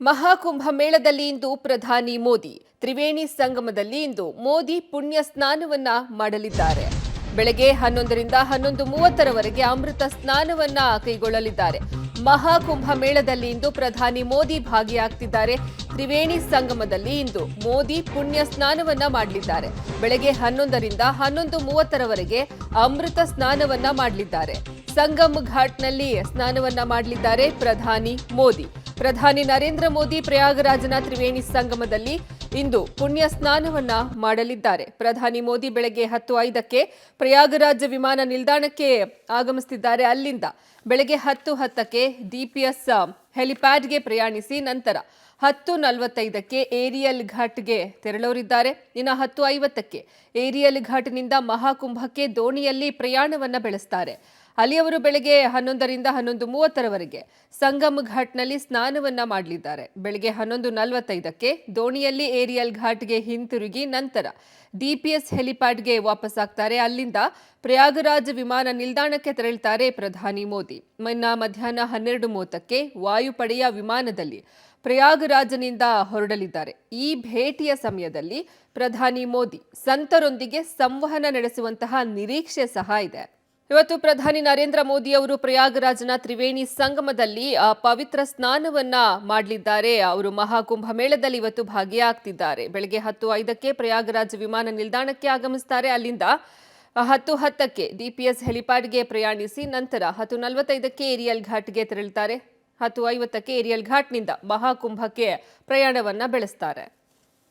ಮಹಾಕುಂಭ ಮೇಳದಲ್ಲಿ ಇಂದು ಪ್ರಧಾನಿ ಮೋದಿ ತ್ರಿವೇಣಿ ಸಂಗಮದಲ್ಲಿ ಇಂದು ಮೋದಿ ಪುಣ್ಯ ಸ್ನಾನವನ್ನ ಮಾಡಲಿದ್ದಾರೆ. ಬೆಳಗ್ಗೆ 11ರಿಂದ 11:30ರವರೆಗೆ ಅಮೃತ ಸ್ನಾನವನ್ನ ಕೈಗೊಳ್ಳಲಿದ್ದಾರೆ. ಮಹಾಕುಂಭ ಮೇಳದಲ್ಲಿ ಇಂದು ಪ್ರಧಾನಿ ಮೋದಿ ಭಾಗಿಯಾಗ್ತಿದ್ದಾರೆ. ತ್ರಿವೇಣಿ ಸಂಗಮದಲ್ಲಿ ಇಂದು ಮೋದಿ ಪುಣ್ಯ ಸ್ನಾನವನ್ನ ಮಾಡಲಿದ್ದಾರೆ. ಬೆಳಗ್ಗೆ 11ರಿಂದ 11:30ರವರೆಗೆ ಅಮೃತ ಸ್ನಾನವನ್ನ ಮಾಡಲಿದ್ದಾರೆ. ಸಂಗಮ್ ಘಾಟ್ನಲ್ಲಿ ಸ್ನಾನವನ್ನ ಮಾಡಲಿದ್ದಾರೆ ಪ್ರಧಾನಿ ಮೋದಿ. ಪ್ರಧಾನಿ ನರೇಂದ್ರ ಮೋದಿ ಪ್ರಯಾಗರಾಜನ ತ್ರಿವೇಣಿ ಸಂಗಮದಲ್ಲಿ ಇಂದು ಪುಣ್ಯ ಸ್ನಾನವನ್ನ ಮಾಡಲಿದ್ದಾರೆ. ಪ್ರಧಾನಿ ಮೋದಿ ಬೆಳಗ್ಗೆ 10:05ಕ್ಕೆ ಪ್ರಯಾಗರಾಜ ವಿಮಾನ ನಿಲ್ದಾಣಕ್ಕೆ ಆಗಮಿಸುತ್ತಿದ್ದಾರೆ. ಅಲ್ಲಿಂದ ಬೆಳಗ್ಗೆ 10:10ಕ್ಕೆ ಡಿಪಿಎಸ್ ಹೆಲಿಪ್ಯಾಡ್ಗೆ ಪ್ರಯಾಣಿಸಿ ನಂತರ 10:45ಕ್ಕೆ ಏರಿಯಲ್ ಘಾಟ್ಗೆ ತೆರಳಲಿದ್ದಾರೆ. ಇನ್ನು 10:50ಕ್ಕೆ ಏರಿಯಲ್ ಘಾಟ್ನಿಂದ ಮಹಾಕುಂಭಕ್ಕೆ ದೋಣಿಯಲ್ಲಿ ಪ್ರಯಾಣವನ್ನ ಬೆಳೆಸುತ್ತಾರೆ. ಅಲ್ಲಿ ಅವರು ಬೆಳಗ್ಗೆ 11ರಿಂದ 11:30ರವರೆಗೆ ಸಂಗಮ್ ಘಾಟ್ನಲ್ಲಿ ಸ್ನಾನವನ್ನ ಮಾಡಲಿದ್ದಾರೆ. ಬೆಳಗ್ಗೆ 11:45ಕ್ಕೆ ದೋಣಿಯಲ್ಲಿ ಏರಿಯಲ್ ಘಾಟ್ಗೆ ಹಿಂತಿರುಗಿ ನಂತರ ಡಿಪಿಎಸ್ ಹೆಲಿಪ್ಯಾಡ್ಗೆ ವಾಪಸ್ ಆಗ್ತಾರೆ. ಅಲ್ಲಿಂದ ಪ್ರಯಾಗರಾಜ್ ವಿಮಾನ ನಿಲ್ದಾಣಕ್ಕೆ ತೆರಳುತ್ತಾರೆ ಪ್ರಧಾನಿ ಮೋದಿ. ಮಧ್ಯಾಹ್ನ 12:30ಕ್ಕೆ ವಾಯುಪಡೆಯ ವಿಮಾನದಲ್ಲಿ ಪ್ರಯಾಗರಾಜ್ನಿಂದ ಹೊರಡಲಿದ್ದಾರೆ. ಈ ಭೇಟಿಯ ಸಮಯದಲ್ಲಿ ಪ್ರಧಾನಿ ಮೋದಿ ಸಂತರೊಂದಿಗೆ ಸಂವಹನ ನಡೆಸುವಂತಹ ನಿರೀಕ್ಷೆ ಸಹ ಇದೆ. ಇವತ್ತು ಪ್ರಧಾನಿ ನರೇಂದ್ರ ಮೋದಿ ಅವರು ಪ್ರಯಾಗರಾಜ್ನ ತ್ರಿವೇಣಿ ಸಂಗಮದಲ್ಲಿ ಪವಿತ್ರ ಸ್ನಾನವನ್ನ ಮಾಡಲಿದ್ದಾರೆ. ಅವರು ಮಹಾಕುಂಭ ಮೇಳದಲ್ಲಿ ಇವತ್ತು ಭಾಗಿಯಾಗ್ತಿದ್ದಾರೆ. ಬೆಳಗ್ಗೆ 10:05ಕ್ಕೆ ಪ್ರಯಾಗರಾಜ್ ವಿಮಾನ ನಿಲ್ದಾಣಕ್ಕೆ ಆಗಮಿಸುತ್ತಾರೆ. ಅಲ್ಲಿಂದ 10:10ಕ್ಕೆ ಡಿಪಿಎಸ್ ಹೆಲಿಪ್ಯಾಡ್ಗೆ ಪ್ರಯಾಣಿಸಿ ನಂತರ 10:45ಕ್ಕೆ ಏರಿಯಲ್ ಘಾಟ್ಗೆ ತೆರಳುತ್ತಾರೆ. 10:50ಕ್ಕೆ ಏರಿಯಲ್ ಘಾಟ್ನಿಂದ ಮಹಾಕುಂಭಕ್ಕೆ ಪ್ರಯಾಣವನ್ನ ಬೆಳೆಸುತ್ತಾರೆ.